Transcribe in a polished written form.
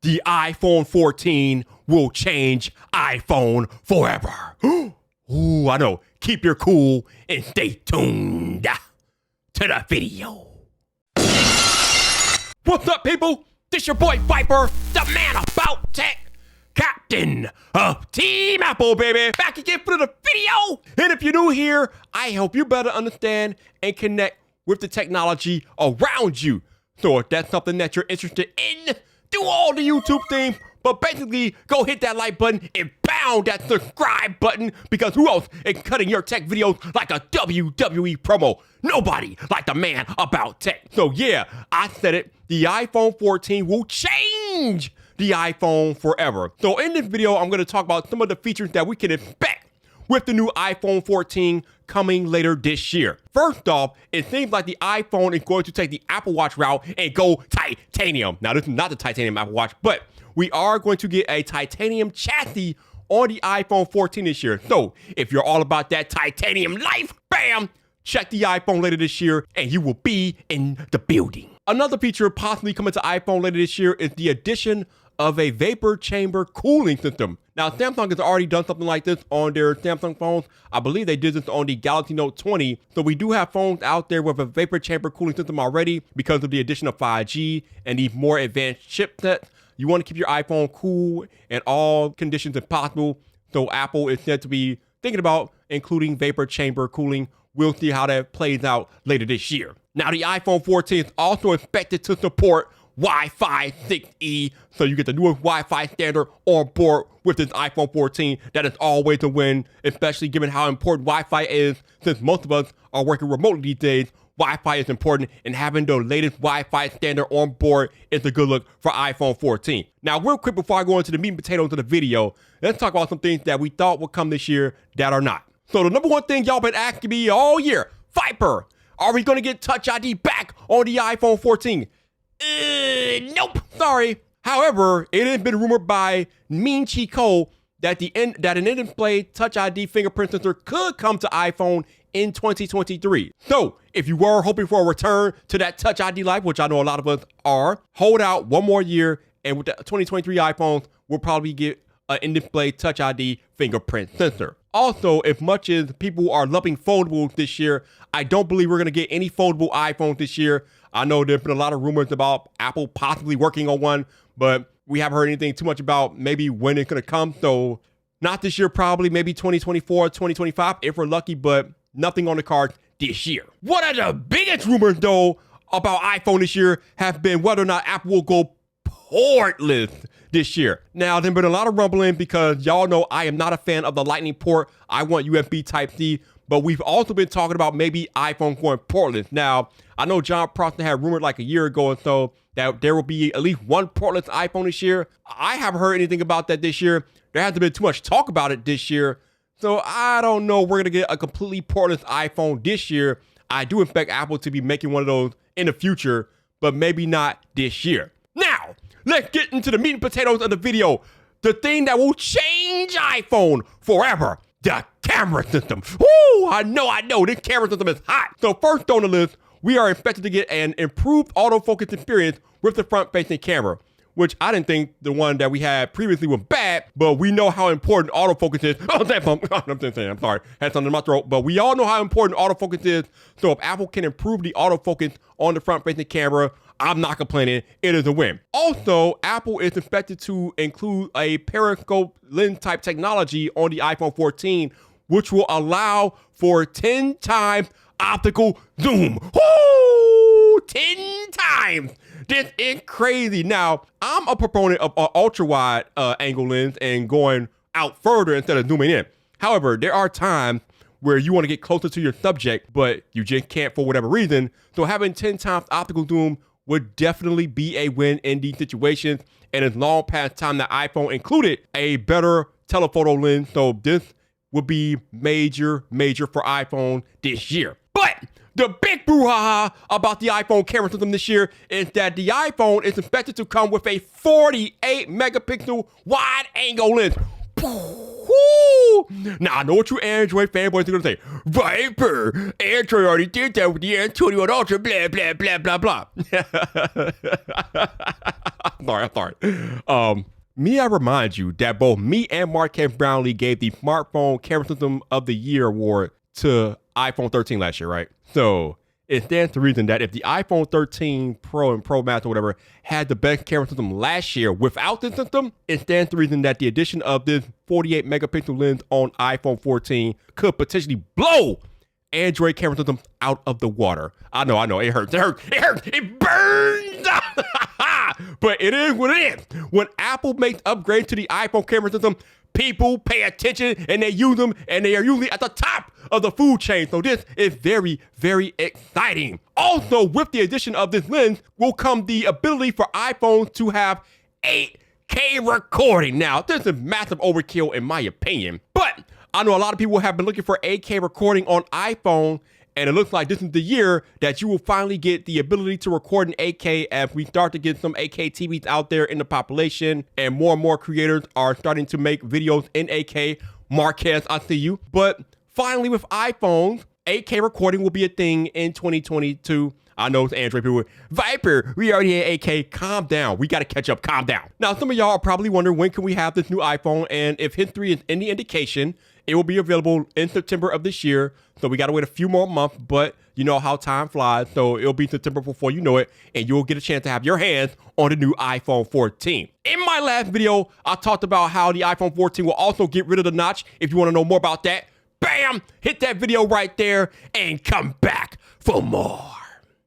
the iPhone 14 will change iPhone forever. Ooh, I know. Keep your cool and stay tuned to the video. What's up, people? This your boy Viper, the man about tech, captain of Team Apple, baby. Back again for the video. And if you're new here, I help you better understand and connect with the technology around you. So if that's something that you're interested in, do all the YouTube things, but basically go hit that like button and pound that subscribe button, because who else is cutting your tech videos like a WWE promo? Nobody like the man about tech. So yeah, I said it, the iPhone 14 will change the iPhone forever. So in this video, I'm gonna talk about some of the features that we can expect with the new iPhone 14 coming later this year. First off, it seems like the iPhone is going to take the Apple Watch route and go titanium. Now, this is not the titanium Apple Watch, but we are going to get a titanium chassis on the iPhone 14 this year. So if you're all about that titanium life, bam, check the iPhone later this year and you will be in the building. Another feature possibly coming to iPhone later this year is the addition of a vapor chamber cooling system. Now, Samsung has already done something like this on their Samsung phones. I believe they did this on the Galaxy Note 20. So we do have phones out there with a vapor chamber cooling system already because of the addition of 5G and the more advanced chipsets. You want to keep your iPhone cool in all conditions if possible. So Apple is said to be thinking about including vapor chamber cooling. We'll see how that plays out later this year. Now, the iPhone 14 is also expected to support Wi-Fi 6E, so you get the newest Wi-Fi standard on board with this iPhone 14. That is always a win, especially given how important Wi-Fi is. Since most of us are working remotely these days, Wi-Fi is important, and having the latest Wi-Fi standard on board is a good look for iPhone 14. Now, real quick before I go into the meat and potatoes of the video, let's talk about some things that we thought would come this year that are not. So the number one thing y'all been asking me all year, Viper, are we gonna get Touch ID back on the iPhone 14? Nope, sorry. However, it has been rumored by Min Chi Kuo that an in-display Touch ID fingerprint sensor could come to iPhone in 2023. So, if you were hoping for a return to that Touch ID life, which I know a lot of us are, hold out one more year, and with the 2023 iPhones, we'll probably get an in-display Touch ID fingerprint sensor. Also, as much as people are loving foldables this year, I don't believe we're going to get any foldable iPhones this year. I know there's been a lot of rumors about Apple possibly working on one, but we haven't heard anything too much about maybe when it's going to come. So not this year, probably maybe 2024, 2025, if we're lucky, but nothing on the cards this year. One of the biggest rumors, though, about iPhone this year have been whether or not Apple will go portless this year. Now, there's been a lot of rumbling because y'all know I am not a fan of the Lightning port. I want USB Type-C, but we've also been talking about maybe iPhone going portless. Now, I know John Prosser had rumored like a year ago or so that there will be at least one portless iPhone this year. I haven't heard anything about that this year. There hasn't been too much talk about it this year. So I don't know if we're going to get a completely portless iPhone this year. I do expect Apple to be making one of those in the future, but maybe not this year. Now, let's get into the meat and potatoes of the video. The thing that will change iPhone forever, the camera system. Woo, I know, this camera system is hot. So first on the list, we are expected to get an improved autofocus experience with the front-facing camera, which I didn't think the one that we had previously was bad, but we know how important autofocus is. I'm sorry, had something in my throat, but we all know how important autofocus is. So if Apple can improve the autofocus on the front-facing camera, I'm not complaining. It is a win. Also, Apple is expected to include a periscope lens type technology on the iPhone 14, which will allow for 10 times optical zoom. Woo! 10 times. This is crazy. Now, I'm a proponent of an ultra wide angle lens and going out further instead of zooming in. However, there are times where you want to get closer to your subject, but you just can't for whatever reason. So having 10 times optical zoom would definitely be a win in these situations. And it's long past time that iPhone included a better telephoto lens. So this would be major for iPhone this year. But the big brouhaha about the iPhone camera system this year is that the iPhone is expected to come with a 48 megapixel wide angle lens. Woo! Ooh! Now I know what you Android fanboys are gonna say. Viper, Android already did that with the S21 Ultra, blah blah blah blah blah. I'm sorry. May I remind you that both me and Marques Brownlee gave the Smartphone Camera System of the Year award to iPhone 13 last year, right? So it stands to reason that if the iPhone 13 Pro and Pro Max or whatever had the best camera system last year without this system, it stands to reason that the addition of this 48 megapixel lens on iPhone 14 could potentially blow Android camera system out of the water. I know, it hurts, it burns! But it is what it is. When Apple makes upgrades to the iPhone camera system, people pay attention and they use them, and they are usually at the top of the food chain. So this is very, very exciting. Also, with the addition of this lens will come the ability for iPhones to have 8K recording. Now, this is massive overkill in my opinion, but I know a lot of people have been looking for 8K recording on iPhone, and it looks like this is the year that you will finally get the ability to record in 8K as we start to get some 8K TVs out there in the population, and more creators are starting to make videos in 8K. Marques, I see you. But finally with iPhones, 8K recording will be a thing in 2022. I know it's Android people. Viper, we already had 8K. Calm down. We got to catch up. Calm down. Now, some of y'all are probably wondering when can we have this new iPhone, and if history is any indication, it will be available in September of this year. So we got to wait a few more months, but you know how time flies. So it'll be September before you know it, and you'll get a chance to have your hands on the new iPhone 14. In my last video, I talked about how the iPhone 14 will also get rid of the notch. If you want to know more about that, bam, hit that video right there and come back for more.